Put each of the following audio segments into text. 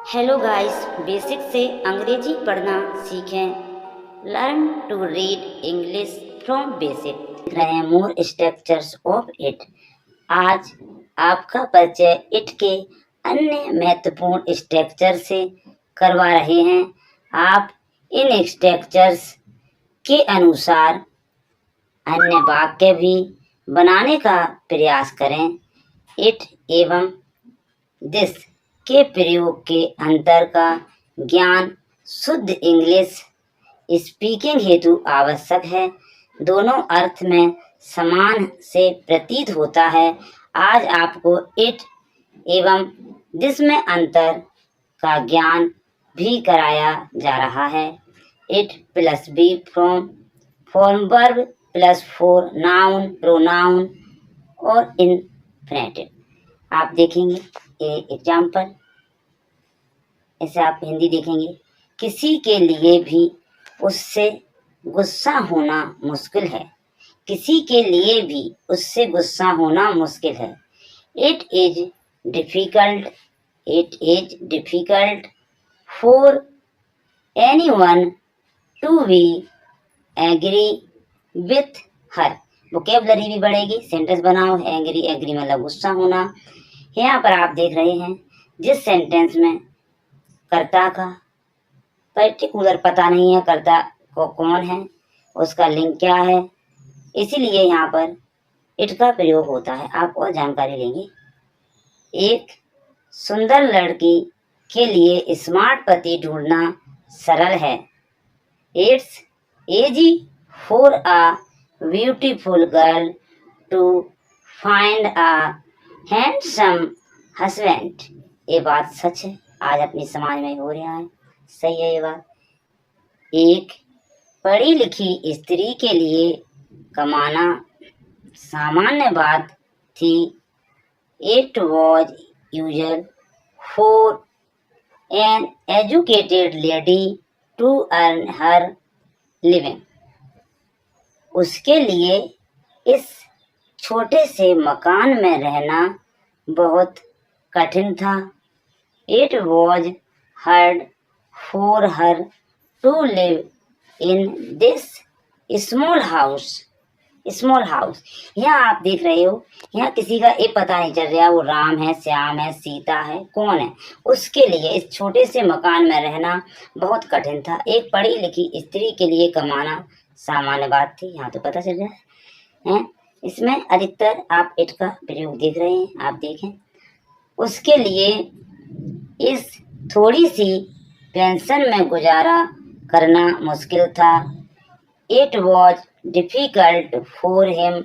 Hello guys, basic से अंग्रेजी पढ़ना सीखें। Learn to read English from basic. देख रहे हैं मोर स्ट्रक्चर्स ऑफ इट। आज आपका परिचय इट के अन्य महत्वपूर्ण स्ट्रक्चर से करवा रहे हैं। आप इन स्ट्रक्चर्स के अनुसार अन्य वाक्य भी बनाने का प्रयास करें। इट एवं दिस के प्रयोग के अंतर का ज्ञान शुद्ध इंग्लिश स्पीकिंग हेतु आवश्यक है। दोनों अर्थ में समान से प्रतीत होता है। आज आपको इट एवं दिस में अंतर का ज्ञान भी कराया जा रहा है। It plus be form verb plus for noun pronoun और इनफिनिटिव। आप देखेंगे एग्जाम्पल, ऐसे आप हिंदी देखेंगे। किसी के लिए भी उससे गुस्सा होना मुश्किल है। किसी के लिए भी उससे गुस्सा होना मुश्किल है। It is difficult for anyone to be angry with her. Vocabulary भी बढ़ेगी। सेंटेंस बनाओ। एग्री मतलब गुस्सा होना। यहाँ पर आप देख रहे हैं जिस सेंटेंस में कर्ता का पर्टिकुलर पता नहीं है, कर्ता को कौन है, उसका लिंग क्या है, इसीलिए यहाँ पर इट का प्रयोग होता है। आप और जानकारी लेंगे। एक सुंदर लड़की के लिए स्मार्ट पति ढूंढना सरल है। It's easy for a beautiful girl to find a handsome husband. ये बात सच है, आज अपने समाज में हो रहा है। सही है ये बात। एक पढ़ी लिखी स्त्री के लिए कमाना सामान्य बात थी। It was usual for an educated lady to earn her living. उसके लिए इस छोटे से मकान में रहना बहुत कठिन था। It was hard for her to live in this small house. यहाँ आप देख रहे हो, यहाँ किसी का ये पता नहीं चल रहा वो राम है, श्याम है, सीता है, कौन है। उसके लिए इस छोटे से मकान में रहना बहुत कठिन था। एक पढ़ी लिखी स्त्री के लिए कमाना सामान्य बात थी। यहाँ तो पता चल रहा है। इसमें अधिकतर आप इट का प्रयोग देख रहे हैं। आप देखें, उसके लिए इस थोड़ी सी पेंशन में गुजारा करना मुश्किल था। It was difficult for him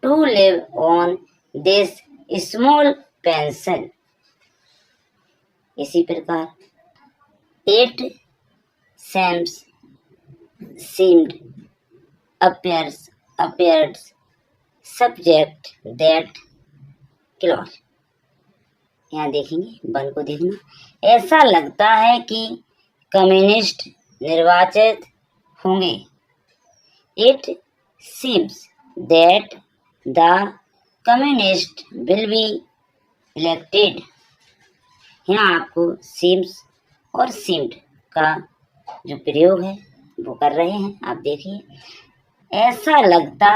to live on this small pension. इसी प्रकार it seemed appeared subject that clause. यहाँ देखेंगे, बल को देखना। ऐसा लगता है कि कम्युनिस्ट निर्वाचित होंगे। It seems that the communist will be elected. यहाँ आपको सीम्स और सीम्ड का जो प्रयोग है वो कर रहे हैं। आप देखिए, ऐसा लगता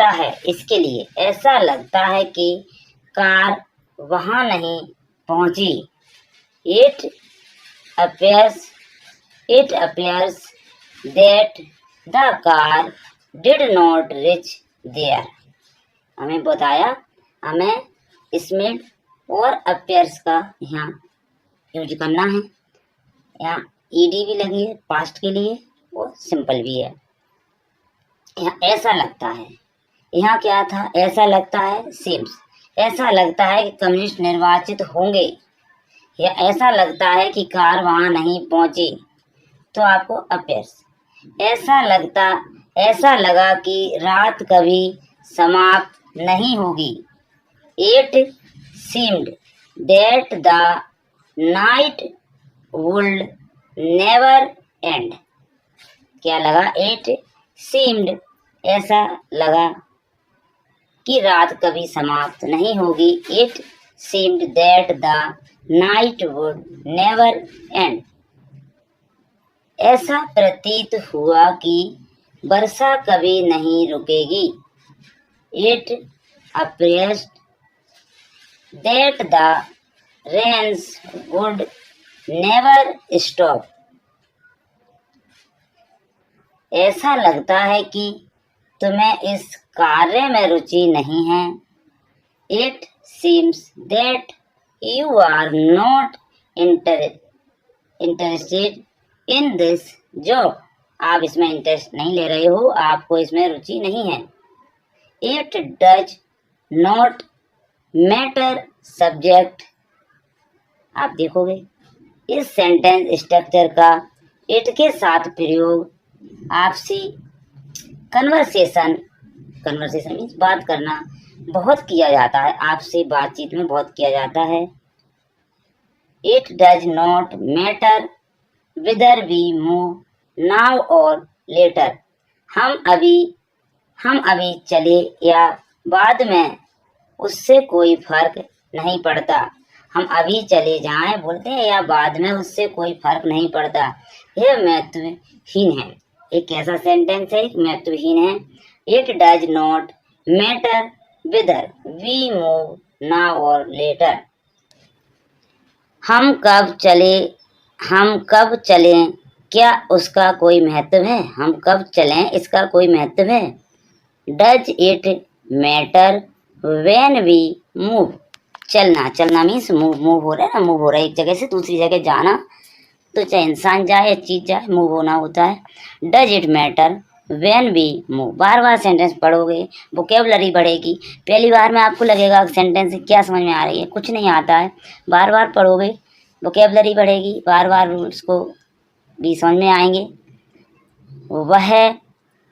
है इसके लिए ऐसा लगता है कि कार वहां नहीं पहुंची। It appears that the car did not reach there। हमें बताया, हमें इसमें और appears का यहाँ यूज करना है। यहाँ ed भी लगी है पास्ट के लिए और सिंपल भी है। यहाँ ऐसा लगता है, यहाँ क्या था, ऐसा लगता है सीम्स। ऐसा लगता है कि कम्युनिस्ट निर्वाचित होंगे, या ऐसा लगता है कि कार वहां नहीं पहुंची, तो आपको अपेयर्स। ऐसा लगा कि रात कभी समाप्त नहीं होगी। It seemed that the night would never and. क्या लगा? इट सीम्ड, ऐसा लगा कि रात कभी समाप्त नहीं होगी। It seemed that the night would never end. ऐसा प्रतीत हुआ कि वर्षा कभी नहीं रुकेगी। It appears that the rains would never stop. ऐसा लगता है कि तुम्हें इस कार्य में रुचि नहीं है। It seems that you are not interested in this job. आप इसमें इंटरेस्ट नहीं ले रहे हो, आपको इसमें रुचि नहीं है। It does not matter subject. आप देखोगे इस सेंटेंस स्ट्रक्चर का इट के साथ प्रयोग आपसी कन्वर्सेशन मीन्स बात करना बहुत किया जाता है, आपसे बातचीत में बहुत किया जाता है। It does not matter whether we move now or later. हम अभी चले या बाद में उससे कोई फर्क नहीं पड़ता। हम अभी चले जाएं बोलते हैं या बाद में, उससे कोई फर्क नहीं पड़ता। यह महत्वहीन है। एक कैसा सेंटेंस है? महत्वहीन है। It does not matter whether we move now or later. हम कब चलें क्या उसका कोई महत्व है? हम कब चलें इसका कोई महत्व है। Does it matter when we move. चलना मीन्स मूव हो रहा है ना, मूव हो रहा है एक जगह से दूसरी जगह जाना। तो चाहे इंसान जाए या चीज जाए, मूव होना होता है। Does it matter when we move. बार बार सेंटेंस पढ़ोगे वोकेबलरी बढ़ेगी। पहली बार में आपको लगेगा सेंटेंस क्या समझ में आ रही है, कुछ नहीं आता है। बार बार पढ़ोगे वोकेबलरी बढ़ेगी, बार बार रूल्स को भी समझ में आएंगे। वह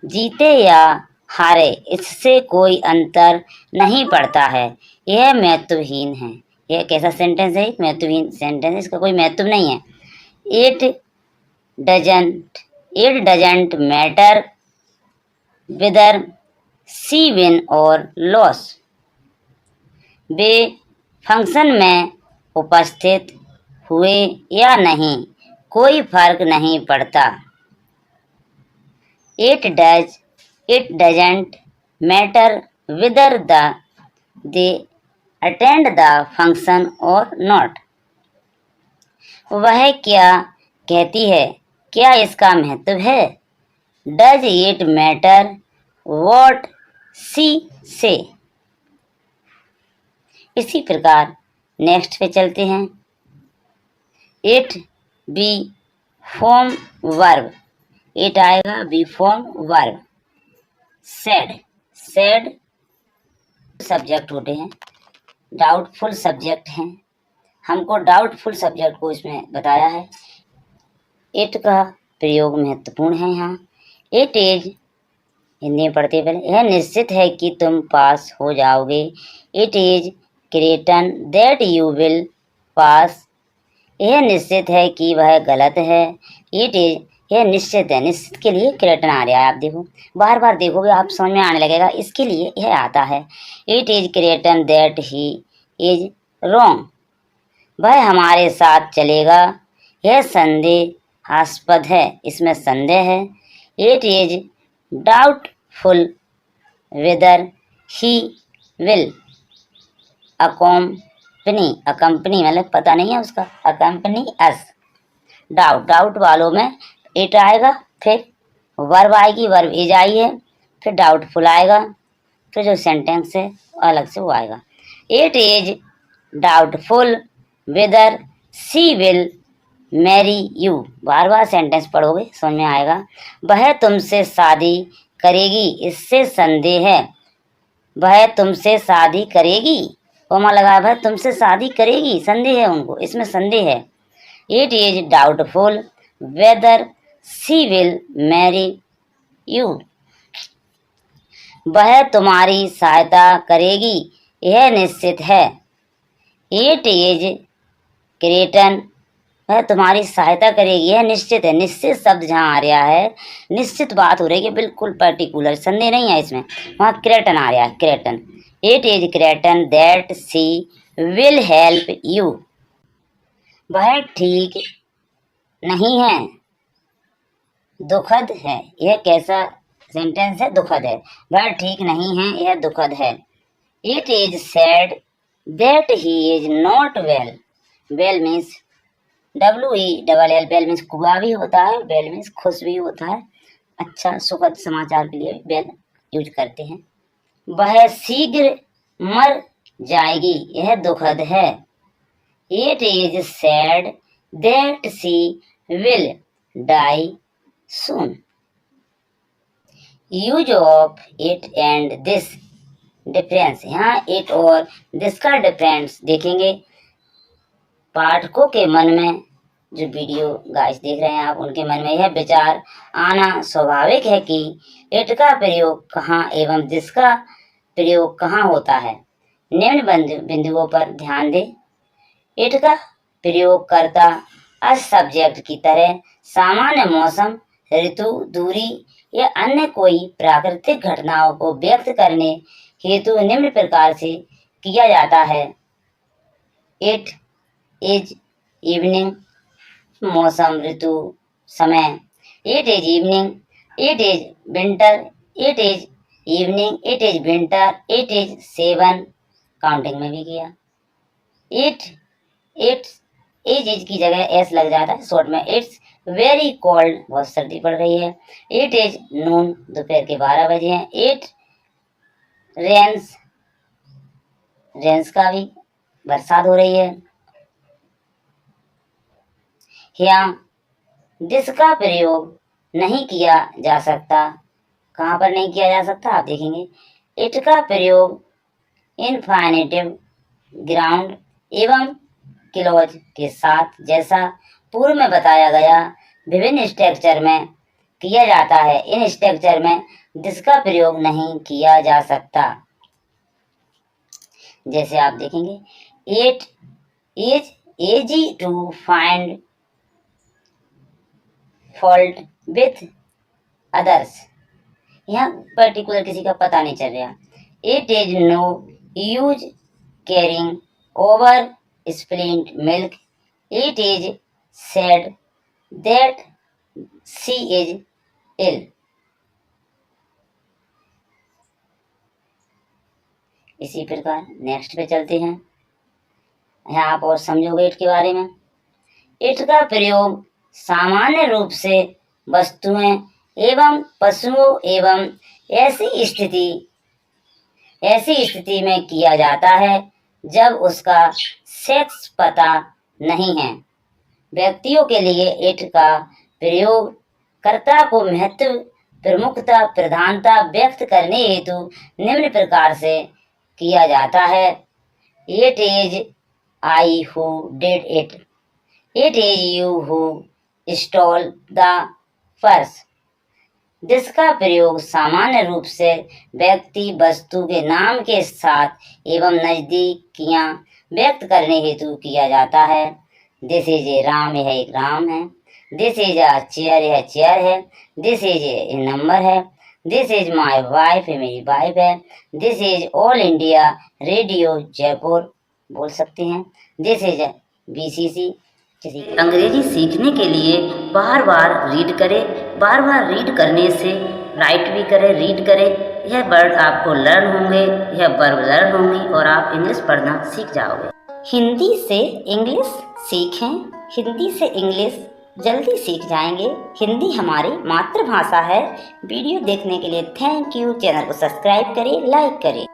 जीते या हारे इससे कोई अंतर नहीं पड़ता है। यह महत्वहीन है। यह कैसा सेंटेंस है? महत्वहीन सेंटेंस है, इसका कोई महत्व नहीं है। It doesn't matter whether she win or loss. वे फंक्शन में उपस्थित हुए या नहीं, कोई फर्क नहीं पड़ता। It doesn't matter whether they attend the function or not. वह क्या कहती है, क्या इसका महत्व है? Does it matter what she say. इसी प्रकार नेक्स्ट पे चलते हैं। It B form verb. It आएगा B form verb. Said subject होते हैं, डाउटफुल सब्जेक्ट हैं। हमको डाउटफुल सब्जेक्ट को इसमें बताया है। इट का प्रयोग महत्वपूर्ण है यहाँ। इट इज, हिंदी में पढ़ते पहले, यह निश्चित है कि तुम पास हो जाओगे। It is certain that you will pass. यह निश्चित है कि वह गलत है। इट इज, यह निश्चित है, निश्चित के लिए क्रेटन आ रहा है। आप देखो बार बार देखोगे आप समझ में आने लगेगा, इसके लिए यह आता है। It is certain that he is wrong. वह हमारे साथ चलेगा। यह संदेहास्पद है, इसमें संदेह है। It is doubtful whether he will accompany मतलब पता नहीं है उसका, अकम्पनी अस। डाउट वालों में इट आएगा, फिर वर्ब आएगी, वर्ब इज आई है, फिर डाउटफुल आएगा, फिर जो सेंटेंस है अलग से वो आएगा। It is doubtful whether C will marry you. बार बार सेंटेंस पढ़ोगे समझ में आएगा। वह तुमसे शादी करेगी, इससे संदेह है। वह तुमसे शादी करेगी, कोमा लगा, वह तुमसे शादी करेगी, संदेह है उनको, इसमें संदेह है। It is doubtful whether C will marry you. वह तुम्हारी सहायता करेगी, यह निश्चित है। इट इज क्रेटन, वह तुम्हारी सहायता करेगी, यह निश्चित है। निश्चित शब्द जहाँ आ रहा है, निश्चित बात हो रही है, बिल्कुल पर्टिकुलर, संदेह नहीं है इसमें। वहाँ क्रेटन आ रहा है, certain. It is certain that she will help you. वह ठीक नहीं है, दुखद है। यह कैसा सेंटेंस है? दुखद है। वह ठीक नहीं है, यह दुखद है। It is sad that he is not well. Well means WELL। Well means खुआ भी होता है, वेल मीन्स खुश भी होता है। अच्छा सुखद समाचार के लिए वेल यूज करते हैं। वह शीघ्र मर जाएगी, यह दुखद है। It is sad that she will die soon. Use of it and this difference. यहाँ इट और दिस का डिफरेंस देखेंगे। पाठकों के मन में, जो वीडियो गाइस देख रहे हैं आप, उनके मन में यह विचार आना स्वाभाविक है कि इट का प्रयोग कहाँ एवं दिस का प्रयोग कहाँ होता है। निम्न बिंदुओं पर ध्यान दें। इट का प्रयोग करता अस सब्जेक्ट की तरह सामान्य मौसम, ऋतु, दूरी या अन्य कोई प्राकृतिक घटनाओं को व्यक्त करने हेतु निम्न प्रकार से किया जाता है। इट इज इवनिंग, मौसम, ऋतु, समय। It is evening, it is winter, it is evening, it is winter, it is 7 counting में भी किया। इट्स इज की जगह एस लग जाता है शॉर्ट में। इट्स वेरी कोल्ड, बहुत सर्दी पड़ रही है। इट इज नून, दोपहर के 12 बजे हैं। इट रेन्स, रेन्स का भी बरसात हो रही है। यहाँ दिस का प्रयोग नहीं किया जा सकता। कहाँ पर नहीं किया जा सकता आप देखेंगे। इट का प्रयोग इनफाइनेटिव, ग्राउंड एवं क्लॉज के साथ, जैसा पूर्व में बताया गया, विभिन्न स्ट्रक्चर में किया जाता है। इन स्ट्रक्चर में दिस का प्रयोग नहीं किया जा सकता। जैसे आप देखेंगे, it is easy to find fault with others। यहाँ पर्टिकुलर किसी का पता नहीं चल रहा। It is no use crying over spilt milk. It is said that she is ill. इसी प्रकार नेक्स्ट पे चलते हैं। यहाँ आप और समझोगे इट के बारे में। इट का प्रयोग सामान्य रूप से वस्तुएं एवं पशुओं एवं ऐसी स्थिति में किया जाता है जब उसका सेक्स पता नहीं है। व्यक्तियों के लिए इट का प्रयोग कर्ता को महत्व, प्रमुखता, प्रधानता व्यक्त करने हेतु निम्न प्रकार से किया जाता है। It is I who did it. It is you who stall the purse. This का प्रयोग सामान्य रूप से व्यक्ति, वस्तु के नाम के साथ एवं नजदीकियां व्यक्त करने हेतु किया जाता है। दिस इज ए राम, यह एक राम है। दिस इज अ चेयर, यह चेयर है। दिस इज ए नंबर है। दिस इज माई वाइफ, ये मेरी वाइफ है। This is all India radio Jaipur, बोल सकते हैं। This is BCC। अंग्रेजी सीखने के लिए बार बार रीड करें। बार बार रीड करने से राइट भी करें, रीड करें। यह वर्ड आपको लर्न होंगे, यह वर्ब लर्न होंगी और आप इंग्लिश पढ़ना सीख जाओगे। हिंदी से इंग्लिश सीखें, हिंदी से इंग्लिश जल्दी सीख जाएंगे। हिंदी हमारी मातृभाषा है। वीडियो देखने के लिए थैंक यू। चैनल को सब्सक्राइब करें, लाइक करें।